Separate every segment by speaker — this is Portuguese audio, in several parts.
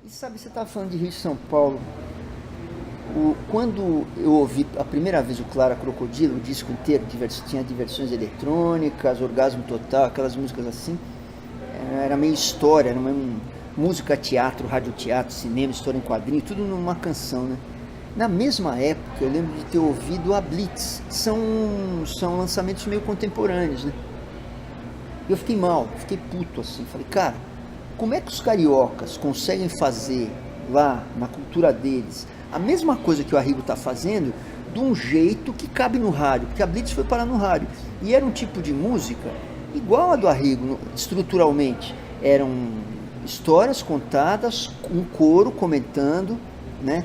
Speaker 1: E sabe, você estava falando de Rio de São Paulo. Quando eu ouvi a primeira vez o Clara Crocodilo, o disco inteiro, tinha diversões eletrônicas, Orgasmo Total, aquelas músicas assim, era meio história, era música, teatro, radioteatro, cinema, história em quadrinho, tudo numa canção, né? Na mesma época, eu lembro de ter ouvido a Blitz, são lançamentos meio contemporâneos, né? E eu fiquei mal, fiquei puto assim, falei, cara, como é que os cariocas conseguem fazer lá na cultura deles a mesma coisa que o Arrigo está fazendo de um jeito que cabe no rádio, porque a Blitz foi parar no rádio e era um tipo de música igual a do Arrigo estruturalmente, eram histórias contadas, um coro comentando, né?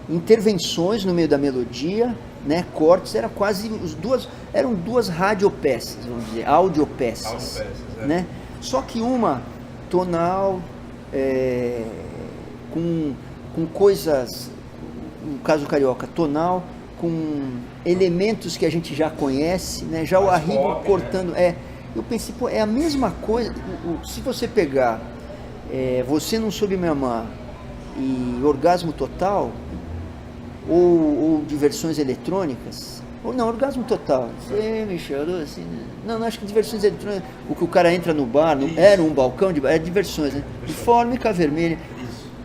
Speaker 1: Intervenções no meio da melodia, né? Cortes, eram duas radiopeças, vamos dizer, audiopeças, né? Só que uma tonal, com coisas, no caso carioca, tonal, com elementos que a gente já conhece, né? Já o Arrigo cortando, né? Eu pensei, pô, é a mesma coisa. Se você pegar Você Não Soube Me Amar e Orgasmo Total, ou diversões eletrônicas, ou não, Orgasmo Total, você me chorou assim, não, acho que diversões eletrônicas, o que o cara entra no bar, era um balcão de diversões, né? De Fórmica Vermelha,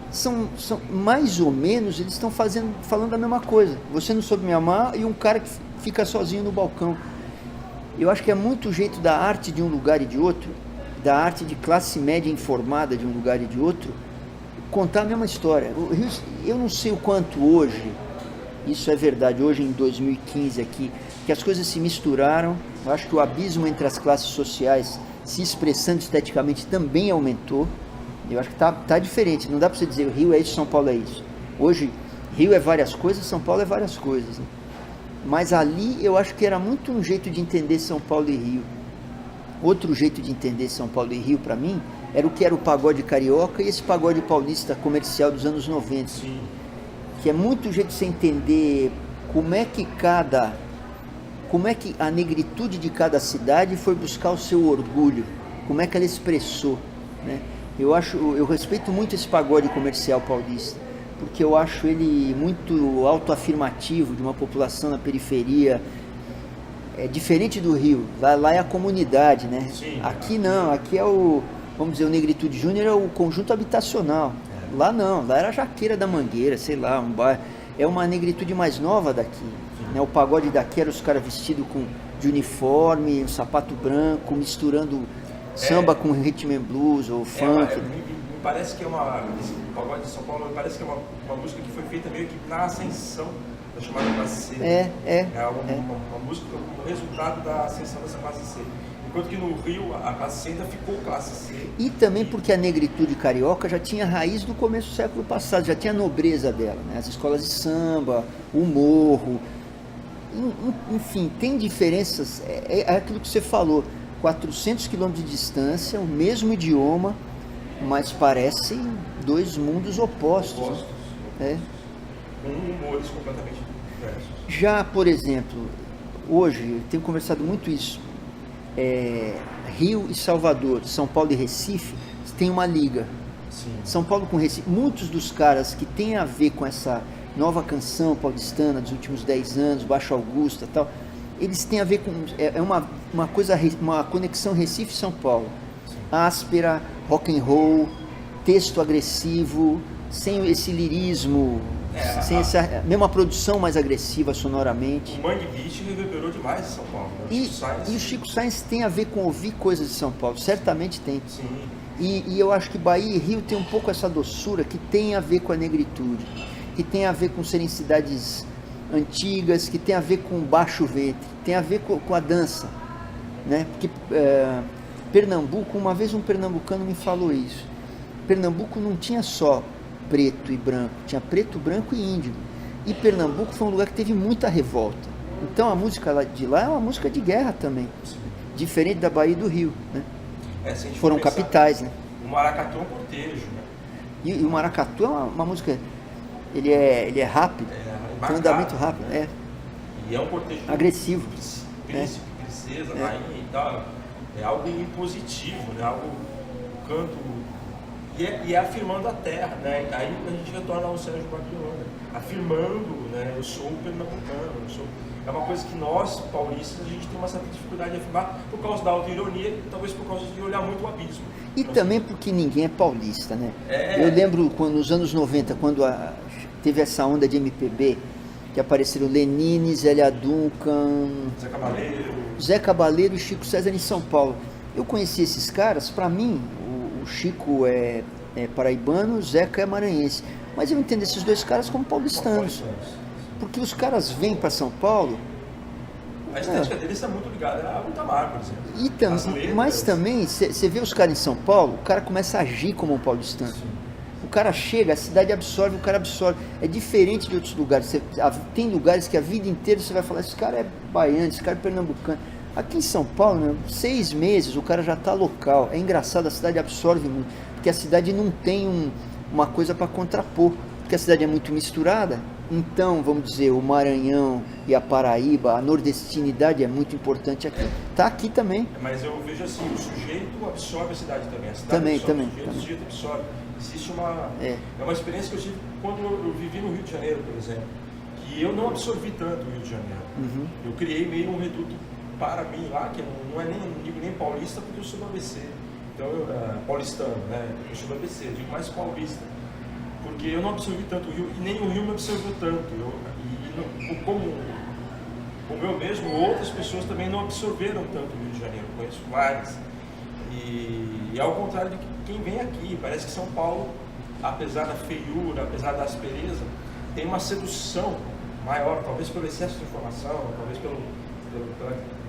Speaker 1: são mais ou menos, eles estão falando a mesma coisa, Você Não Soube Me Amar e um cara que fica sozinho no balcão. Eu acho que é muito o jeito da arte de um lugar e de outro, da arte de classe média informada de um lugar e de outro, contar a mesma história. Eu não sei o quanto hoje, isso é verdade, hoje em 2015 aqui, que as coisas se misturaram. Eu acho que o abismo entre as classes sociais se expressando esteticamente também aumentou. Eu acho que tá diferente, não dá para você dizer o Rio é isso, São Paulo é isso. Hoje, Rio é várias coisas, São Paulo é várias coisas, né? Mas ali eu acho que era muito um jeito de entender São Paulo e Rio. Outro jeito de entender São Paulo e Rio, para mim, era o que era o pagode carioca e esse pagode paulista comercial dos anos 90. Sim. Que é muito jeito de você entender como é que a negritude de cada cidade foi buscar o seu orgulho, como é que ela expressou, né? Eu respeito muito esse pagode comercial paulista, porque eu acho ele muito autoafirmativo de uma população na periferia. É diferente do Rio, lá é a comunidade, né? Sim, aqui não, aqui vamos dizer, o Negritude Júnior é o conjunto habitacional. Lá não, lá era a Jaqueira da Mangueira, sei lá, um bar. É uma negritude mais nova daqui, né? O pagode daqui era os caras vestidos de uniforme, um sapato branco, misturando samba com rhythm and blues ou funk.
Speaker 2: Me parece que esse pagode de São Paulo, me parece que é uma música que foi feita meio que na ascensão da chamada classe C. Uma música como resultado da ascensão dessa classe C. Enquanto que no Rio a classe C ainda ficou classe C.
Speaker 1: E também porque a negritude carioca já tinha raiz do começo do século passado, já tinha a nobreza dela, né? As escolas de samba, o morro, enfim, tem diferenças, é aquilo que você falou, 400 quilômetros de distância, o mesmo idioma, mas parecem dois mundos opostos. Né?
Speaker 2: Com humores completamente diversos.
Speaker 1: Já, por exemplo, hoje, eu tenho conversado muito isso, Rio e Salvador, São Paulo e Recife, tem uma liga. Sim. São Paulo com Recife, muitos dos caras que tem a ver com essa nova canção paulistana dos últimos 10 anos, Baixo Augusta e tal, eles têm a ver com, uma conexão Recife-São Paulo. Sim. Áspera, rock and roll, texto agressivo, sem esse lirismo, sem essa mesma produção mais agressiva sonoramente.
Speaker 2: O Mangue Beach reverberou demais em São Paulo.
Speaker 1: E o Chico Science tem a ver com ouvir coisas de São Paulo, certamente tem.
Speaker 2: Sim.
Speaker 1: E eu acho que Bahia e Rio tem um pouco essa doçura que tem a ver com a negritude, que tem a ver com serem cidades antigas, que tem a ver com baixo ventre, tem a ver com a dança, né? Porque Pernambuco, uma vez um pernambucano me falou isso, Pernambuco não tinha só preto e branco, tinha preto, branco e índio, e Pernambuco foi um lugar que teve muita revolta, então a música de lá é uma música de guerra também, diferente da Bahia e do Rio, né? Foram capitais, né?
Speaker 2: O maracatu é um cortejo, né?
Speaker 1: E o maracatu é uma música, ele é rápido, tem um andamento rápido,
Speaker 2: e é um cortejo
Speaker 1: agressivo,
Speaker 2: príncipe, princesa, rainha e tal, é algo impositivo, né? Algo, canto E é afirmando a terra, né? Aí a gente retorna ao Sérgio Baglione, afirmando, né? Eu sou pernambucano, é uma coisa que nós, paulistas, a gente tem uma certa dificuldade de afirmar por causa da autoironia e talvez por causa de olhar muito o abismo.
Speaker 1: E também porque ninguém é paulista, né? Eu lembro quando, nos anos 90, quando teve essa onda de MPB, que apareceram Lenine, Zélia Duncan, Zé Cabaleiro e Chico César em São Paulo. Eu conheci esses caras, para mim, o Chico é paraibano, o Zeca é maranhense. Mas eu entendo esses dois caras como paulistanos. Porque os caras vêm para São Paulo.
Speaker 2: A estética deles é muito ligada a Itamar, por exemplo.
Speaker 1: Mas também, você vê os caras em São Paulo, o cara começa a agir como um paulistano. Sim. O cara chega, a cidade absorve, o cara absorve. É diferente de outros lugares. Tem lugares que a vida inteira você vai falar, esse cara é baiano, esse cara é pernambucano. Aqui em São Paulo, 6 meses, o cara já está local. É engraçado, a cidade absorve muito, porque a cidade não tem uma coisa para contrapor, porque a cidade é muito misturada. Então, vamos dizer, o Maranhão e a Paraíba, a nordestinidade é muito importante aqui. Está aqui também.
Speaker 2: Mas eu vejo assim, o sujeito absorve a cidade também. A cidade
Speaker 1: também.
Speaker 2: O sujeito absorve. Existe é uma experiência que eu tive quando eu vivi no Rio de Janeiro, por exemplo, que eu não absorvi tanto o Rio de Janeiro.
Speaker 1: Uhum.
Speaker 2: Eu criei meio um reduto para mim lá, que não é nem paulista, porque eu sou do ABC. Então, paulistano, né? Eu sou do ABC, eu digo mais paulista. Porque eu não absorvi tanto o Rio, e nem o Rio me absorveu tanto. Como eu mesmo, outras pessoas também não absorveram tanto o Rio de Janeiro. Eu conheço várias. E ao contrário de quem vem aqui, parece que São Paulo, apesar da feiura, apesar da aspereza, tem uma sedução maior, talvez pelo excesso de informação, talvez pela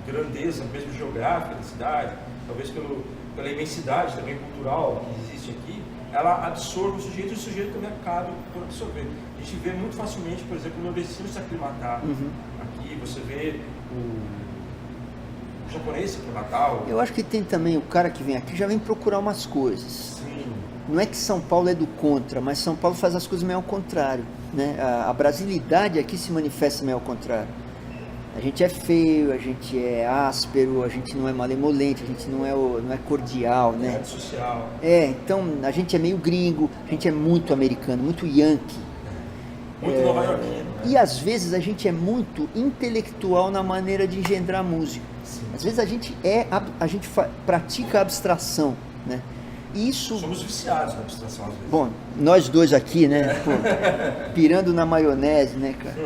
Speaker 2: grandeza mesmo geográfica da cidade, talvez pela imensidade também cultural que existe aqui. Ela absorve o sujeito e o sujeito também acaba por absorver. A gente vê muito facilmente, por exemplo, o nordestino se aclimatar. Aqui você vê o japonês se aclimatar.
Speaker 1: Eu acho que tem também o cara que vem aqui já vem procurar umas coisas.
Speaker 2: Sim.
Speaker 1: Não é que São Paulo é do contra, mas São Paulo faz as coisas meio ao contrário, né? A brasilidade aqui se manifesta meio ao contrário. A gente é feio, a gente é áspero, a gente não é malemolente, a gente não é cordial, né?
Speaker 2: É social.
Speaker 1: Então a gente é meio gringo, a gente é muito americano, muito yankee.
Speaker 2: Muito nova-iorquino, né?
Speaker 1: E às vezes a gente é muito intelectual na maneira de engendrar música.
Speaker 2: Sim.
Speaker 1: Às vezes a gente pratica a abstração, né? Isso...
Speaker 2: Somos viciados na abstração, às vezes.
Speaker 1: Bom, nós dois aqui, né? Pô, pirando na maionese, né, cara?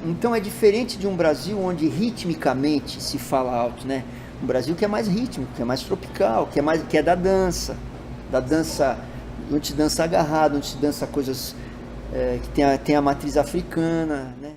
Speaker 1: Então é diferente de um Brasil onde ritmicamente se fala alto, né? Um Brasil que é mais rítmico, que é mais tropical, que é da dança, onde se dança agarrado, onde se dança coisas que tem a matriz africana, né?